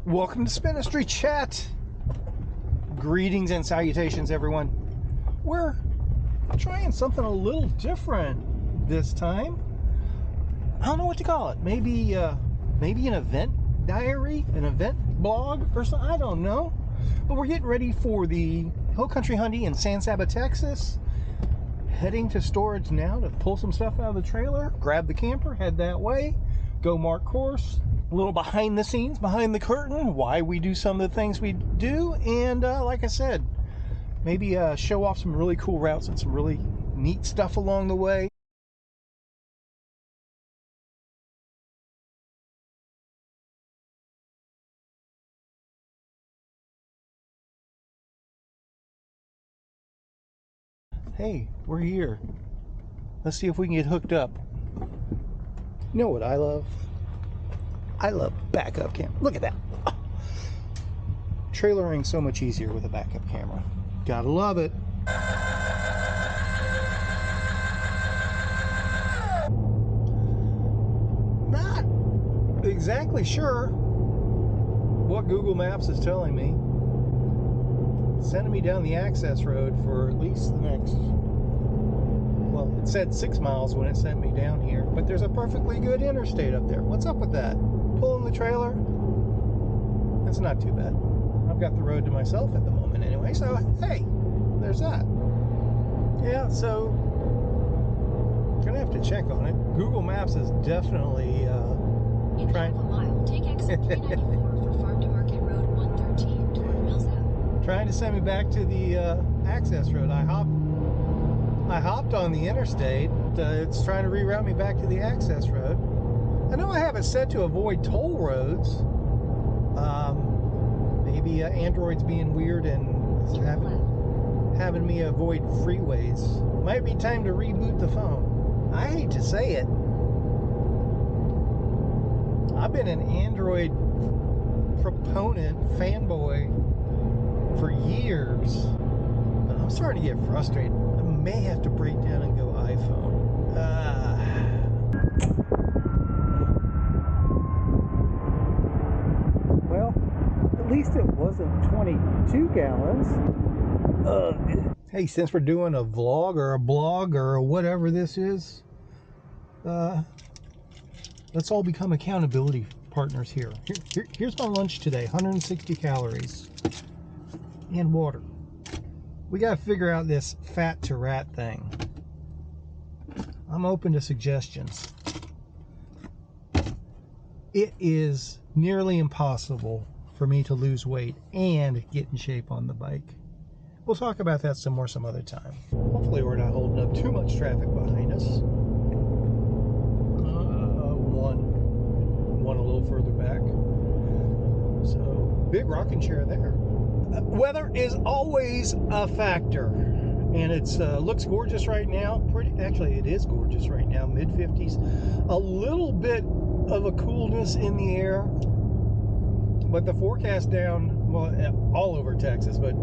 Welcome to Spinistry Chat. Greetings and salutations, everyone. We're trying something a little different this time. I don't know what to call it. Maybe an event diary, an event blog or something. I don't know. But we're getting ready for the Hill Country Hunting in San Saba, Texas. Heading to storage now to pull some stuff out of the trailer, grab the camper, head that way, go mark course. A little behind the scenes, behind the curtain, why we do some of the things we do, and like I said, maybe show off some really cool routes and some really neat stuff along the way. Hey, we're here. Let's see if we can get hooked up. You know what I love? I love backup camera. Look at that. Oh. Trailering so much easier with a backup camera. Gotta love it. Not exactly sure what Google Maps is telling me. It's sending me down the access road for at least the next, well, it said 6 miles when it sent me down here, but there's a perfectly good interstate up there. What's up with that? Pulling the trailer, it's not too bad. I've got the road to myself at the moment anyway, so hey, there's that. Yeah, so gonna have to check on it. Google Maps is definitely in half a mile, take exit 394 for Farm to Market Road 113 toward Mills Ave. Trying to send me back to the access road. I hopped on the interstate. It's trying to reroute me back to the access road. I know I have it set to avoid toll roads. Maybe Android's being weird and having me avoid freeways. Might be time to reboot the phone. I hate to say it. I've been an Android proponent, fanboy for years, but I'm starting to get frustrated. I may have to break down and go iPhone. Well, at least it wasn't 22 gallons. Hey, since we're doing a vlog or a blog or whatever this is, let's all become accountability partners here. Here's my lunch today, 160 calories and water. We got to figure out this fat to rat thing. I'm open to suggestions. It is nearly impossible for me to lose weight and get in shape on the bike. We'll talk about that some other time. Hopefully we're not holding up too much traffic behind us. One a little further back. So, big rocking chair there. Weather is always a factor, and it's looks gorgeous right now. Actually, it is gorgeous right now. Mid-50s. A little bit of a coolness in the air, but the forecast down, well, all over Texas, but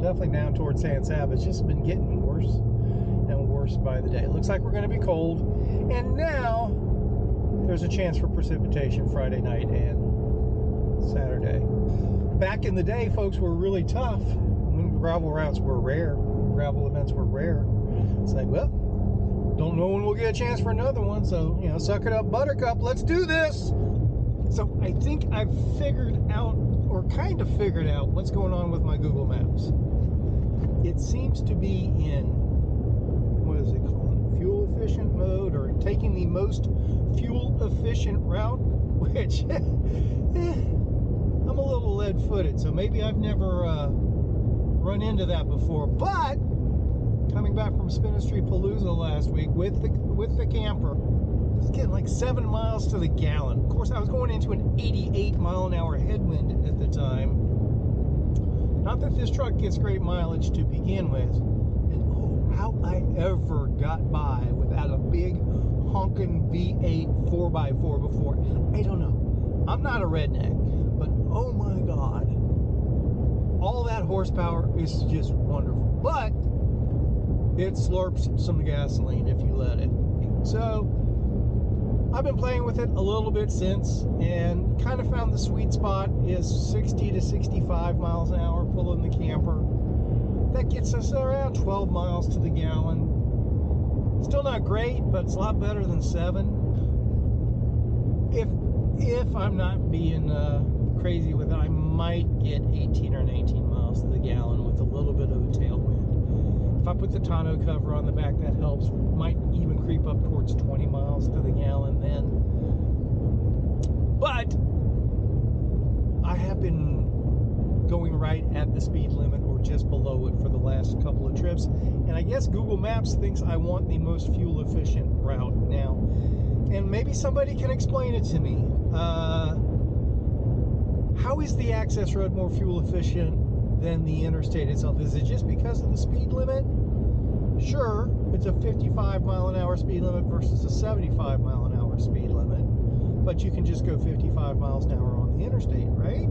definitely down towards San Saba, it's just been getting worse and worse by the day. It looks like we're going to be cold, and now there's a chance for precipitation Friday night and Saturday. Back in the day, folks, were really tough when gravel routes were rare, gravel events were rare. It's like, well, don't know when we'll get a chance for another one, so, you know, suck it up, buttercup, let's do this. So I think I've figured out, or kind of figured out, what's going on with my Google Maps. It seems to be in, what is it called, fuel efficient mode, or taking the most fuel efficient route, which I'm a little lead-footed, so maybe I've never run into that before. But coming back from Spinistry Palooza last week with the camper, it's getting like 7 miles to the gallon. Of course, I was going into an 88 mile an hour headwind at the time. Not that this truck gets great mileage to begin with, and oh, how I ever got by without a big honking V8 4x4 before. I don't know. I'm not a redneck, but oh my God, all that horsepower is just wonderful. But it slurps some gasoline if you let it. So I've been playing with it a little bit since, and kind of found the sweet spot is 60 to 65 miles an hour pulling the camper. That gets us around 12 miles to the gallon. Still not great, but it's a lot better than 7. If I'm not being crazy with it, I might get 18 or 19 miles to the gallon with a little bit of a tailwind. If I put the tonneau cover on the back, that helps. Might even creep up towards 20 miles to the gallon then. But I have been going right at the speed limit or just below it for the last couple of trips. And I guess Google Maps thinks I want the most fuel efficient route now. And maybe somebody can explain it to me. How is the access road more fuel efficient than the interstate itself? Is it just because of the speed limit? Sure, it's a 55 mile an hour speed limit versus a 75 mile an hour speed limit, but you can just go 55 miles an hour on the interstate, right?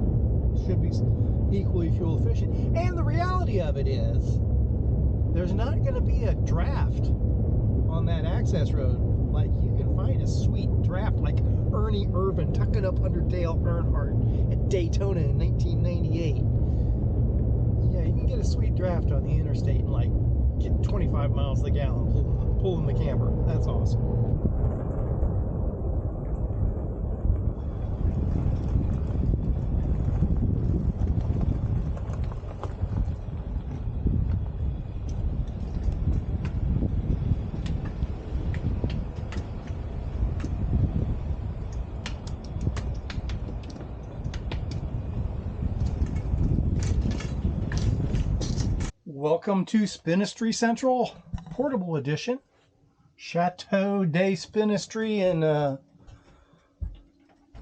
Should be equally fuel efficient. And the reality of it is, there's not going to be a draft on that access road. Like, you can find a sweet draft like Ernie Irvan tucking up under Dale Earnhardt at Daytona in 1998. Yeah, you can get a sweet draft on the interstate and like get 25 miles to the gallon pulling the camper. That's awesome. Welcome to Spinistry Central Portable Edition. Chateau de Spinistry in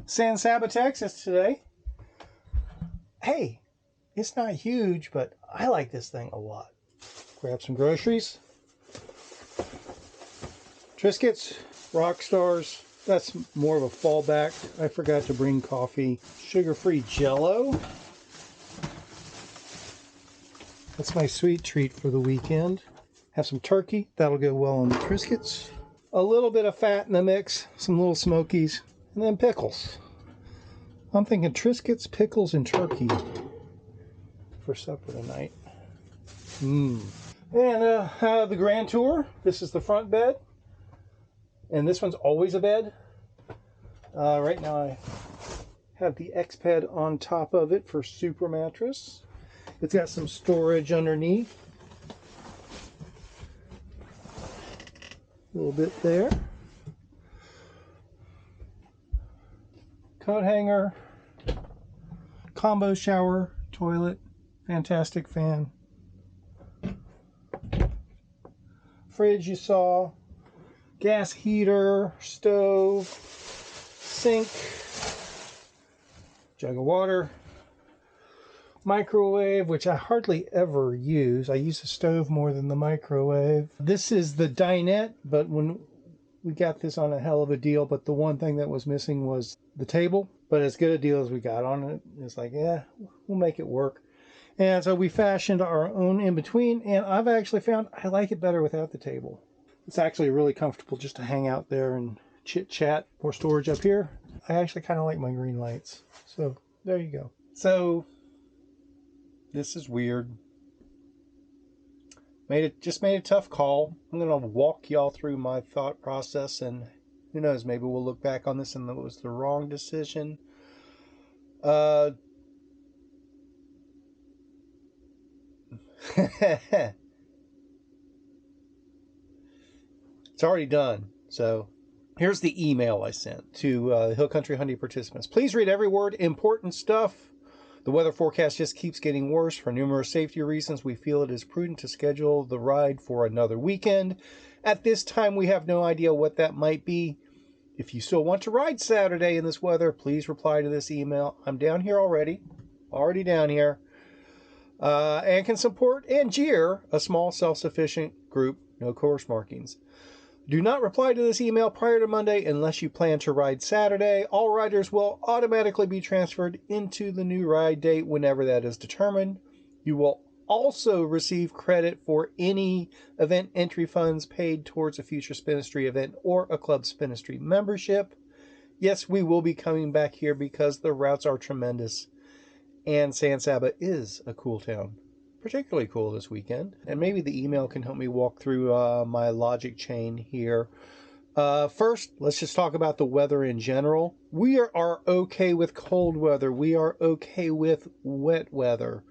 San Saba, Texas today. Hey, it's not huge, but I like this thing a lot. Grab some groceries. Triscuits, Rock Stars. That's more of a fallback. I forgot to bring coffee. Sugar-free Jell-O. That's my sweet treat for the weekend. Have some turkey. That'll go well on the Triscuits. A little bit of fat in the mix. Some little Smokies. And then pickles. I'm thinking Triscuits, pickles, and turkey for supper tonight. And the Grand Tour. This is the front bed. And this one's always a bed. Right now I have the X-Ped on top of it for super mattress. It's got some storage underneath. A little bit there. Coat hanger. Combo shower, toilet, fantastic fan. Fridge you saw. Gas heater, stove, sink, jug of water. Microwave, which I hardly ever use. I use the stove more than the microwave. This is the dinette, but when we got this on a hell of a deal, but the one thing that was missing was the table. But as good a deal as we got on it, it's like, yeah, we'll make it work. And so we fashioned our own in-between, and I've actually found I like it better without the table. It's actually really comfortable just to hang out there and chit-chat. More storage up here. I actually kind of like my green lights. So there you go. So this is weird. Just made a tough call. I'm going to walk y'all through my thought process, and who knows, maybe we'll look back on this and it was the wrong decision. It's already done. So here's the email I sent to Hill Country Hunting participants. Please read every word. Important stuff. The weather forecast just keeps getting worse. For numerous safety reasons, we feel it is prudent to schedule the ride for another weekend. At this time, we have no idea what that might be. If you still want to ride Saturday in this weather, please reply to this email. I'm down here already down here, and can support and jeer a small self-sufficient group, no course markings. Do not reply to this email prior to Monday unless you plan to ride Saturday. All riders will automatically be transferred into the new ride date whenever that is determined. You will also receive credit for any event entry funds paid towards a future Spinistry event or a Club Spinistry membership. Yes, we will be coming back here because the routes are tremendous. And San Saba is a cool town. Particularly cool this weekend. And maybe the email can help me walk through my logic chain here. First, let's just talk about the weather in general. We are okay with cold weather. We are okay with wet weather.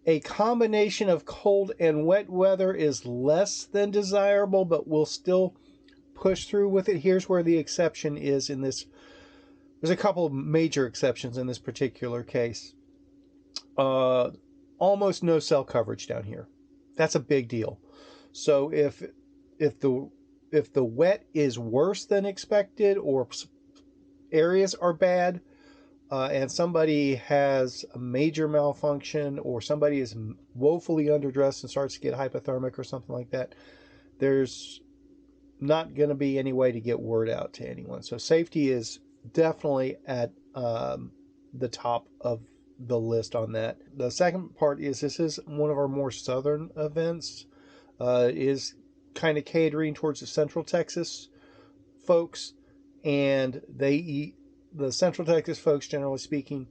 A combination of cold and wet weather is less than desirable, but we'll still push through with it. Here's where the exception is in this. There's a couple of major exceptions in this particular case. Almost no cell coverage down here. That's a big deal. So if the wet is worse than expected, or areas are bad, and somebody has a major malfunction, or somebody is woefully underdressed and starts to get hypothermic or something like that, there's not going to be any way to get word out to anyone. So safety is definitely at the top of the list on that. The second part is this is one of our more southern events. Is kind of catering towards the Central Texas folks, and the Central Texas folks, generally speaking,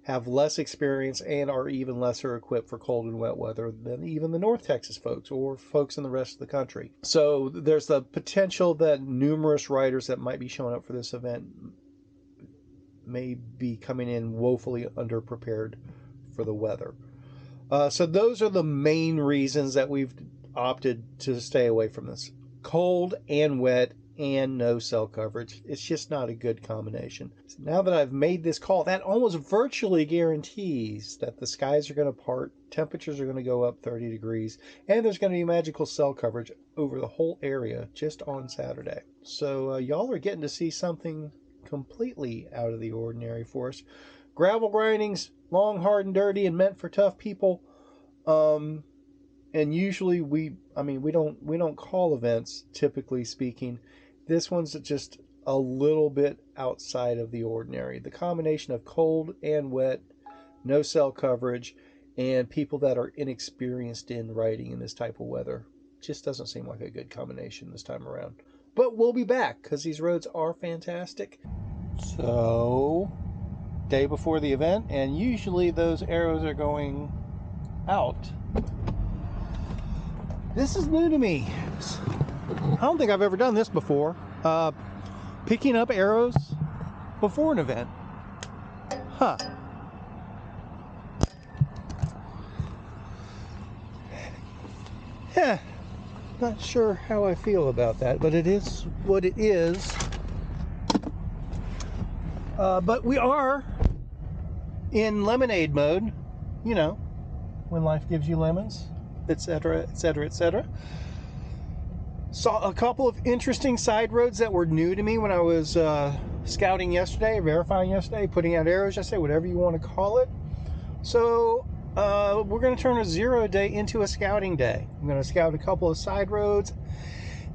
have less experience and are even lesser equipped for cold and wet weather than even the North Texas folks or folks in the rest of the country. So there's the potential that numerous riders that might be showing up for this event may be coming in woefully underprepared for the weather. So those are the main reasons that we've opted to stay away from this. Cold and wet and no cell coverage. It's just not a good combination. So now that I've made this call, that almost virtually guarantees that the skies are going to part, temperatures are going to go up 30 degrees, and there's going to be magical cell coverage over the whole area just on Saturday. So y'all are getting to see something completely out of the ordinary for us. Gravel grinding's long, hard, and dirty, and meant for tough people. And usually we don't call events, typically speaking. This one's just a little bit outside of the ordinary. The combination of cold and wet, no cell coverage, and people that are inexperienced in riding in this type of weather just doesn't seem like a good combination this time around. But we'll be back because these roads are fantastic. So, day before the event, and usually those arrows are going out. This is new to me. I don't think I've ever done this before. Picking up arrows before an event. Huh. Yeah. Not sure how I feel about that, but it is what it is. But we are in lemonade mode, you know, when life gives you lemons, etc., etc., etc. Saw a couple of interesting side roads that were new to me when I was scouting yesterday, verifying yesterday, putting out arrows yesterday, whatever you want to call it. So we're going to turn a 0 day into a scouting day. I'm going to scout a couple of side roads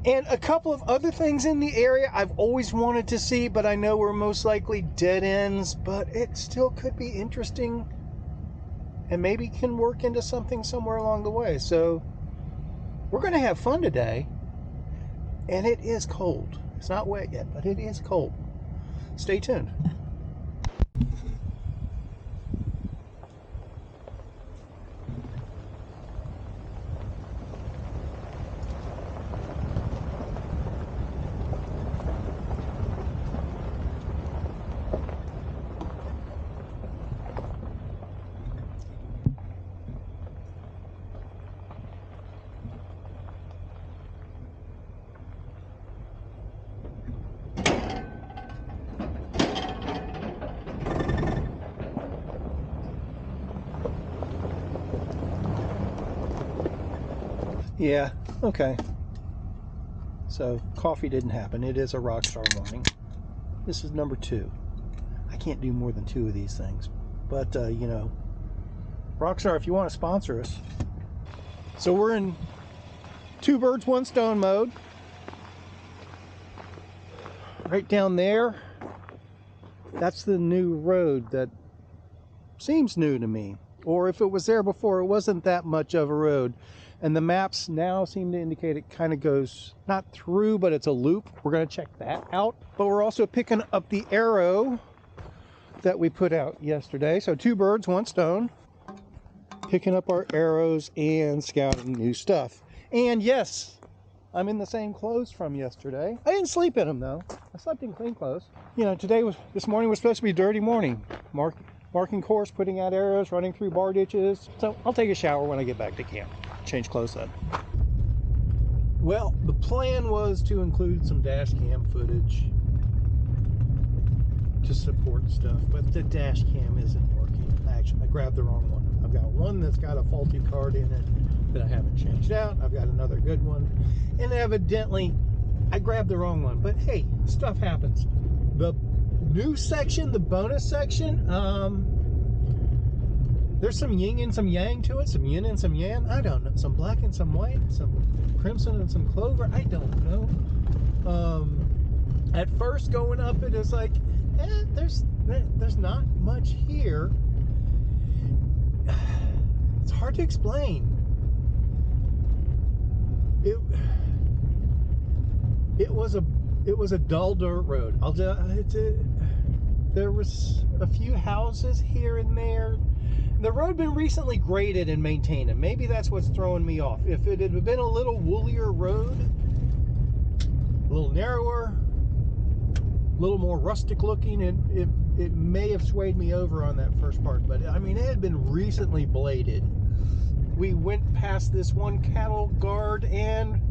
and a couple of other things in the area I've always wanted to see, but I know we're most likely dead ends, but it still could be interesting and maybe can work into something somewhere along the way. So we're going to have fun today, and it is cold. It's not wet yet, but it is cold. Stay tuned. Yeah, okay. So, coffee didn't happen. It is a rockstar morning. This is number 2. I can't do more than 2 of these things. But, you know, Rockstar, if you want to sponsor us. So we're in 2 birds, 1 stone mode. Right down there, that's the new road that seems new to me. or if it was there before, it wasn't that much of a road. And the maps now seem to indicate it kind of goes not through, but it's a loop. We're going to check that out. But we're also picking up the arrow that we put out yesterday. So 2 birds, 1 stone. Picking up our arrows and scouting new stuff. And yes, I'm in the same clothes from yesterday. I didn't sleep in them though. I slept in clean clothes. You know, this morning was supposed to be a dirty morning. Marking course, putting out arrows, running through bar ditches. So I'll take a shower when I get back to camp. Change clothes then. Well, the plan was to include some dash cam footage to support stuff, but the dash cam isn't working. Actually, I grabbed the wrong one. I've got one that's got a faulty card in it that I haven't changed out. I've got another good one, and evidently I grabbed the wrong one. But hey, stuff happens. The new section, the bonus section, there's some yin and some yang to it, some yin and some yang. I don't know, some black and some white, some crimson and some clover. I don't know. At first, going up it is like, there's not much here. It's hard to explain. It was a dull dirt road. There was a few houses here and there. The road had been recently graded and maintained, and maybe that's what's throwing me off. If it had been a little woolier road, a little narrower, a little more rustic looking, it may have swayed me over on that first part. But I mean, it had been recently bladed. We went past this one cattle guard and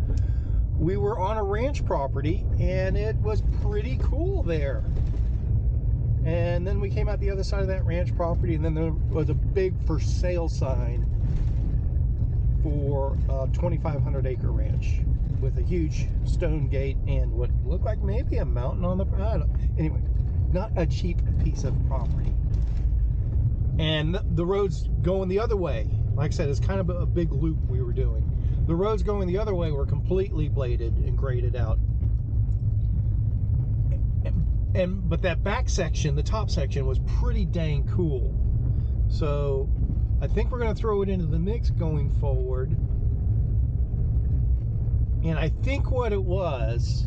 we were on a ranch property, and it was pretty cool there. And then we came out the other side of that ranch property, and then there was a big for sale sign for a 2,500 acre ranch with a huge stone gate and what looked like maybe a mountain on the anyway, not a cheap piece of property. And the roads going the other way, like I said, it's kind of a big loop we were doing. The roads going the other way were completely bladed and graded out. But that back section, the top section, was pretty dang cool. So I think we're going to throw it into the mix going forward. And I think what it was,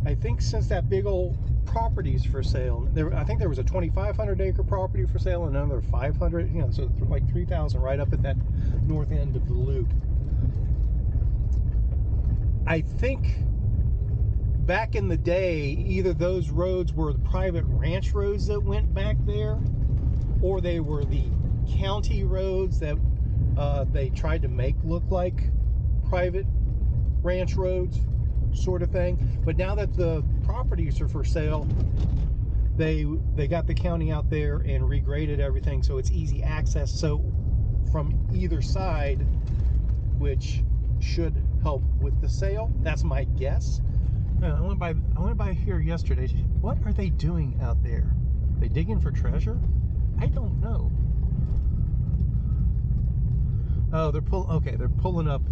I think since that big old property's for sale, I think there was a 2,500 acre property for sale and another 500, you know, so like 3,000 right up at that north end of the loop. I think back in the day, either those roads were the private ranch roads that went back there, or they were the county roads that they tried to make look like private ranch roads, sort of thing. But now that the properties are for sale, they got the county out there and regraded everything so it's easy access. So from either side, which should help with the sale. That's my guess. I went by here yesterday. What are they doing out there? Are they digging for treasure? I don't know. Oh, they're pulling up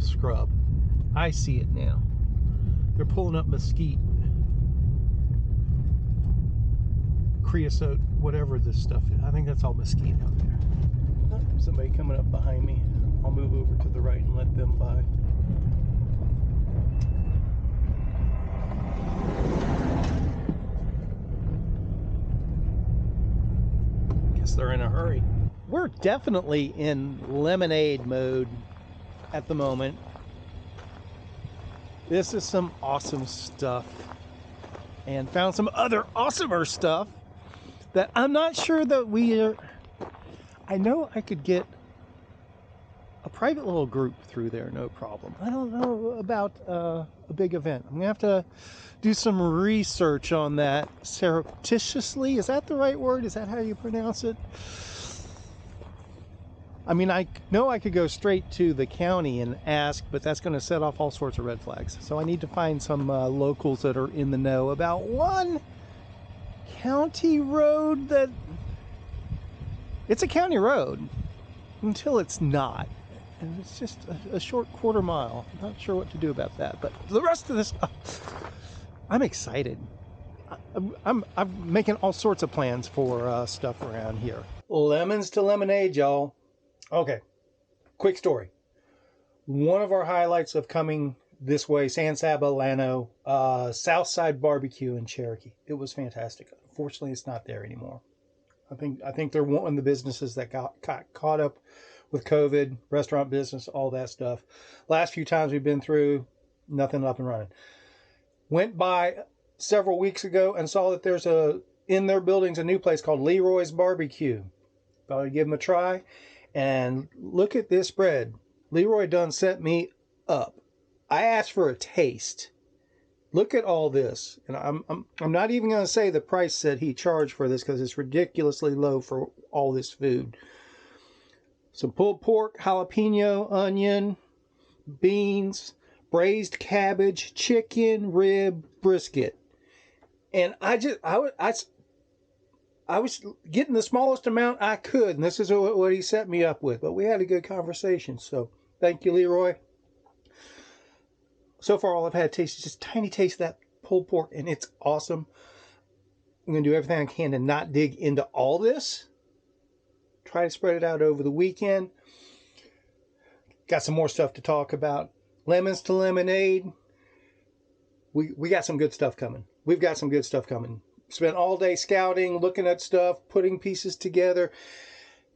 scrub. I see it now. They're pulling up mesquite, creosote, whatever this stuff is. I think that's all mesquite out there. Oh, somebody coming up behind me. I'll move over to the right and let them by. Guess they're in a hurry. We're definitely in lemonade mode at the moment. This is some awesome stuff, and found some other awesomer stuff that I'm not sure that we are. I know I could get a private little group through there, no problem. I don't know about a big event. I'm gonna have to do some research on that surreptitiously. Is that the right word? Is that how you pronounce it? I mean, I know I could go straight to the county and ask, but that's going to set off all sorts of red flags. So I need to find some locals that are in the know about one county road that... It's a county road until it's not. And it's just a short quarter mile. I'm not sure what to do about that. But the rest of this... I'm excited. I'm making all sorts of plans for stuff around here. Lemons to lemonade, y'all. Okay, quick story. One of our highlights of coming this way, San Saba, Llano, Southside Barbecue in Cherokee. It was fantastic. Unfortunately, it's not there anymore. I think they're one of the businesses that got caught up with COVID, restaurant business, all that stuff. Last few times we've been through, nothing up and running. Went by several weeks ago and saw that there's in their buildings a new place called Leroy's Barbecue. Thought I'd give them a try. And look at this spread. Leroy done set me up. I asked for a taste. Look at all this. And I'm not even going to say the price that he charged for this because it's ridiculously low for all this food. Some pulled pork, jalapeno, onion, beans, braised cabbage, chicken, rib, brisket. And I was getting the smallest amount I could, and this is what he set me up with. But we had a good conversation, so thank you, Leroy. So far, all I've had taste is just a tiny taste of that pulled pork, and it's awesome. I'm going to do everything I can to not dig into all this. Try to spread it out over the weekend. Got some more stuff to talk about. Lemons to lemonade. We got some good stuff coming. We've got some good stuff coming. Spent all day scouting, looking at stuff, putting pieces together,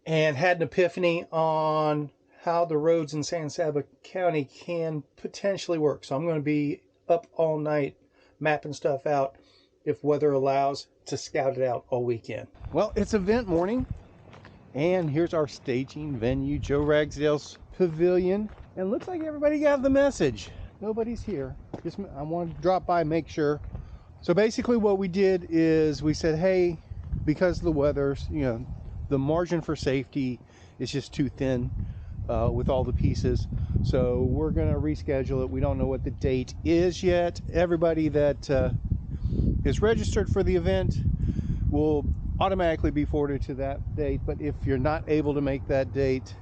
and had an epiphany on how the roads in San Saba County can potentially work. So I'm going to be up all night mapping stuff out, if weather allows, to scout it out all weekend. Well, it's event morning, and here's our staging venue, Joe Ragsdale's Pavilion. And looks like everybody got the message. Nobody's here. I wanted to drop by, make sure. So basically what we did is we said, hey, because of the weather, the margin for safety is just too thin with all the pieces. So we're going to reschedule it. We don't know what the date is yet. Everybody that is registered for the event will automatically be forwarded to that date. But if you're not able to make that date,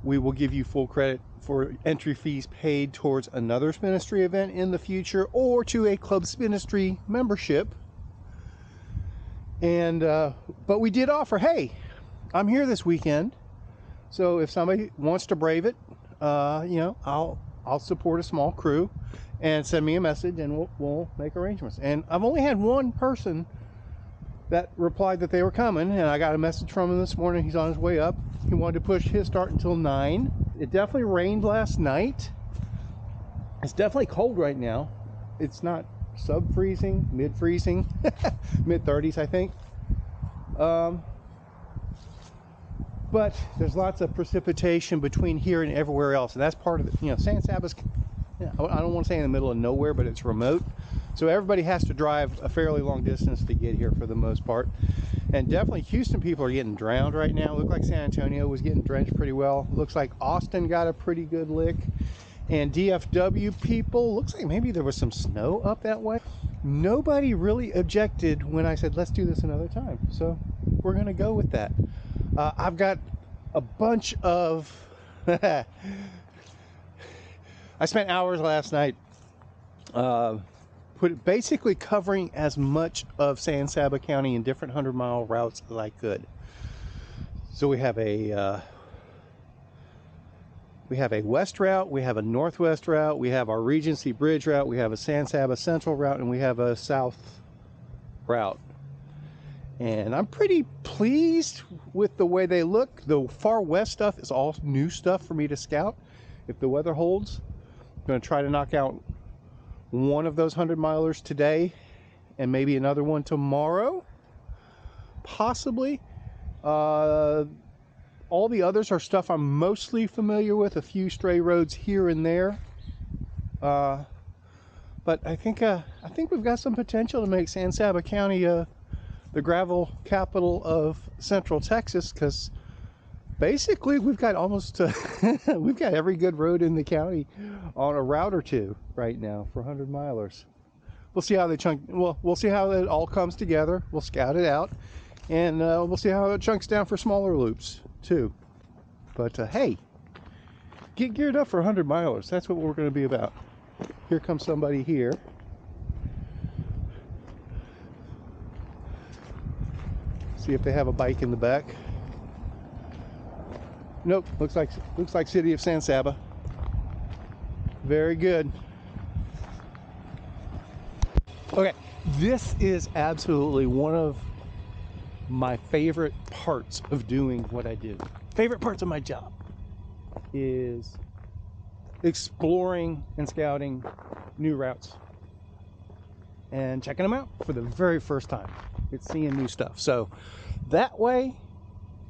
we will give you full credit for entry fees paid towards another Ministry event in the future or to a Club's Ministry membership. And but we did offer, hey, I'm here this weekend, so if somebody wants to brave it, I'll support a small crew, and send me a message, and we'll make arrangements. And I've only had one person that replied that they were coming, and I got a message from him this morning. He's on his way up. He wanted to push his start until 9. It definitely rained last night. It's definitely cold right now. It's not sub-freezing, mid-freezing, mid-30s, I think. But there's lots of precipitation between here and everywhere else, and that's part of it. San Saba's, I don't want to say in the middle of nowhere, but it's remote. So everybody has to drive a fairly long distance to get here for the most part. And definitely Houston people are getting drowned right now. Looked like San Antonio was getting drenched pretty well. Looks like Austin got a pretty good lick. And DFW people, looks like maybe there was some snow up that way. Nobody really objected when I said, let's do this another time. So we're going to go with that. I've got a bunch of... I spent hours last night basically covering as much of San Saba County in different 100-mile routes as I could. So we have a west route, we have a northwest route, we have our Regency Bridge route, we have a San Saba Central route, and we have a south route. And I'm pretty pleased with the way they look. The far west stuff is all new stuff for me to scout. If the weather holds, I'm going to try to knock out one of those 100-milers today and maybe another one tomorrow, possibly. All the others are stuff I'm mostly familiar with, a few stray roads here and there. But I think we've got some potential to make San Saba County the gravel capital of Central Texas, because basically we've got almost we've got every good road in the county on a route or two right now for 100-milers. We'll see how they chunk. We'll see how it all comes together. We'll scout it out, and we'll see how it chunks down for smaller loops too. But hey, get geared up for 100-milers. That's what we're going to be about. Here comes somebody here. See if they have a bike in the back. Nope, looks like city of San Saba. Very good. Okay, this is absolutely one of my favorite parts of doing what I do. Favorite parts of my job is exploring and scouting new routes and checking them out for the very first time. It's seeing new stuff. So that way,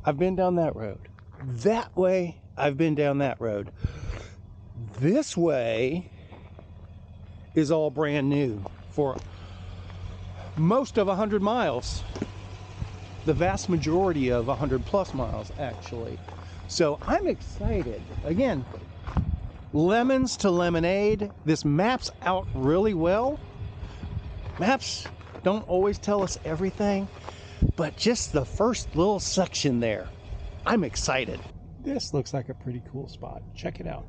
I've been down that road. That way, I've been down that road. This way is all brand new for most of 100 miles. The vast majority of 100 plus miles, actually. So I'm excited. Again, lemons to lemonade. This maps out really well. Maps don't always tell us everything, but just the first little section there, I'm excited. This looks like a pretty cool spot. Check it out.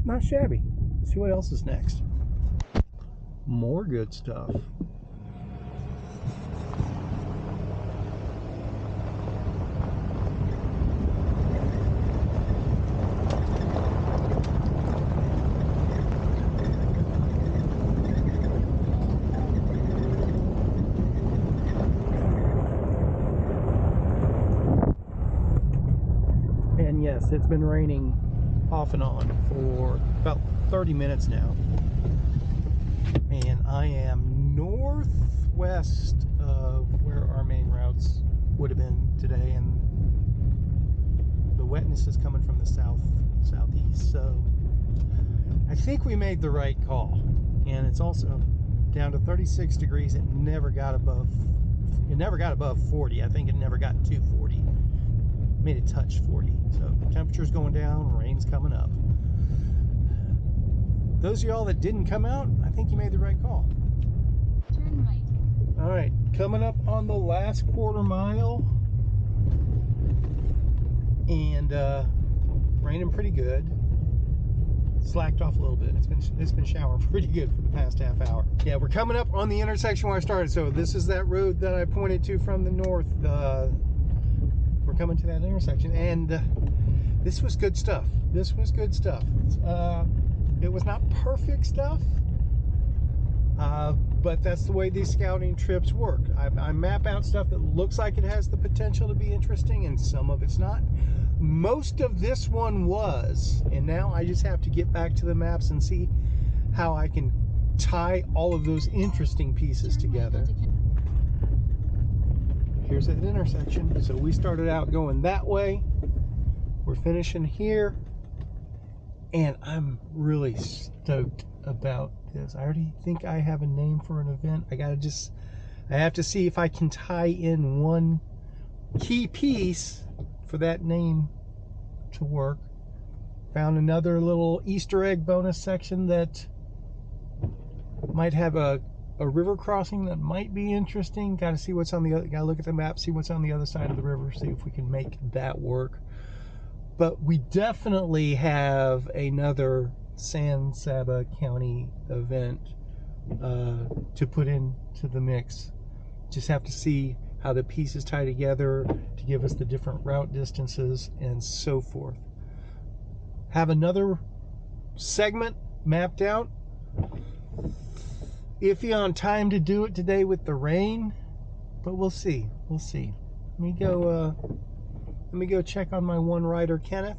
Not shabby. Let's see what else is next. More good stuff. And yes, it's been raining off and on for about 30 minutes now, and I am northwest of where our main routes would have been today, and the wetness is coming from the southeast, so I think we made the right call. And it's also down to 36 degrees. It never got above 40. I think it never got to 40. Made it touch 40. So temperature's going down, rain's coming up. Those of y'all that didn't come out, I think you made the right call. Turn right. All right, coming up on the last quarter mile, and raining pretty good. Slacked off a little bit. It's been showering pretty good for the past half hour. Yeah, we're coming up on the intersection where I started. So this is that road that I pointed to from the north. We're coming to that intersection, and this was good stuff. This was good stuff. It was not perfect stuff, but that's the way these scouting trips work. I map out stuff that looks like it has the potential to be interesting, and some of it's not. Most of this one was, and now I just have to get back to the maps and see how I can tie all of those interesting pieces together. Here's that intersection. So we started out going that way. We're finishing here, and I'm really stoked about this. I already think I have a name for an event. I have to see if I can tie in one key piece for that name to work. Found another little Easter egg bonus section that might have a river crossing that might be interesting. Got to see what's on the other. Got to look at the map, see what's on the other side of the river, see if we can make that work. But we definitely have another San Saba County event to put into the mix. Just have to see how the pieces tie together to give us the different route distances and so forth. Have another segment mapped out. Iffy on time to do it today with the rain, but we'll see. We'll see. Let me go check on my one rider Kenneth.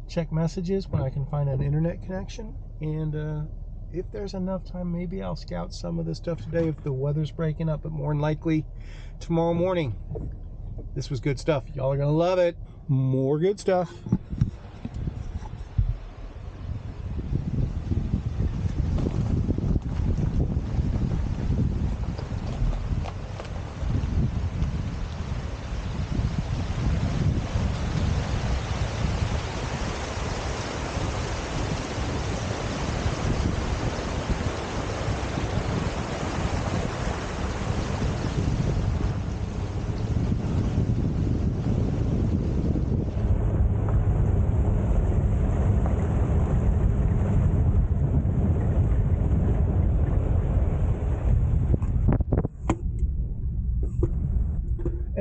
Check messages when I can find an internet connection, and if there's enough time, maybe I'll scout some of this stuff today if the weather's breaking up, but more than likely tomorrow morning. This was good stuff. Y'all are gonna love it. More good stuff.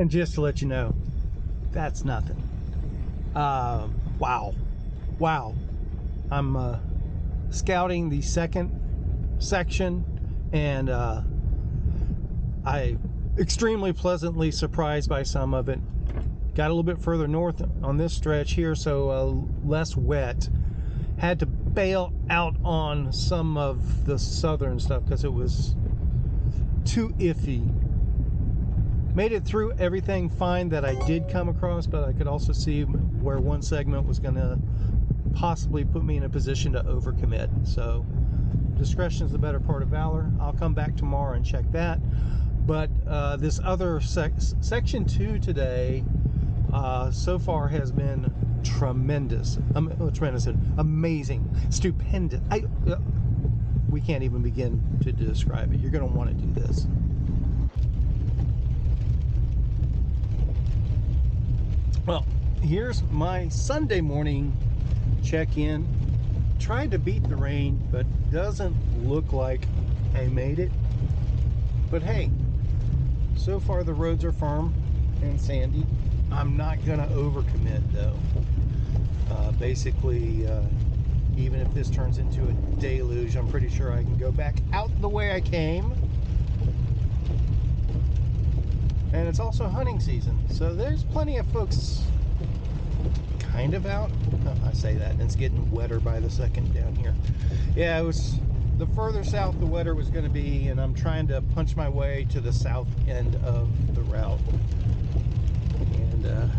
And just to let you know, that's nothing. Wow. I'm scouting the second section, and I extremely pleasantly surprised by some of it. Got a little bit further north on this stretch here, so less wet. Had to bail out on some of the southern stuff because it was too iffy. Made it through everything fine that I did come across, but I could also see where one segment was going to possibly put me in a position to overcommit. So discretion is the better part of valor. I'll come back tomorrow and check that. But this other section 2 today so far has been tremendous. Tremendous, amazing, stupendous. We can't even begin to describe it. You're going to want to do this. Well, here's my Sunday morning check-in. Tried to beat the rain, but doesn't look like I made it. But hey, so far the roads are firm and sandy. I'm not gonna overcommit though. Basically, even if this turns into a deluge, I'm pretty sure I can go back out the way I came. And it's also hunting season, so there's plenty of folks kind of out. I say that, and it's getting wetter by the second down here. Yeah, it was the further south the wetter was going to be, and I'm trying to punch my way to the south end of the route. And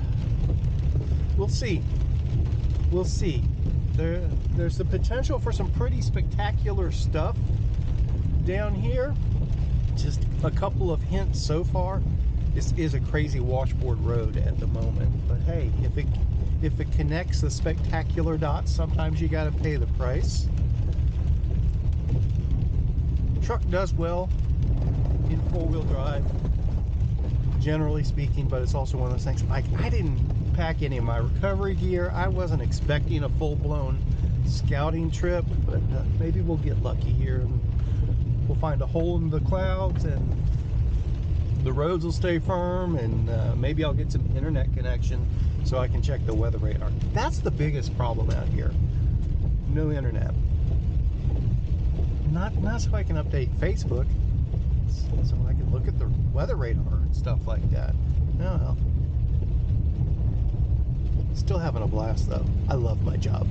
we'll see. We'll see. There's the potential for some pretty spectacular stuff down here. Just a couple of hints so far. This is a crazy washboard road at the moment, but hey, if it connects the spectacular dots, sometimes you got to pay the price. Truck does well in four-wheel drive, generally speaking, but it's also one of those things. Like, I didn't pack any of my recovery gear. I wasn't expecting a full-blown scouting trip, but maybe we'll get lucky here and we'll find a hole in the clouds, and the roads will stay firm, and maybe I'll get some internet connection so I can check the weather radar. That's the biggest problem out here. No internet. Not so I can update Facebook, so I can look at the weather radar and stuff like that. Oh well. Still having a blast though. I love my job.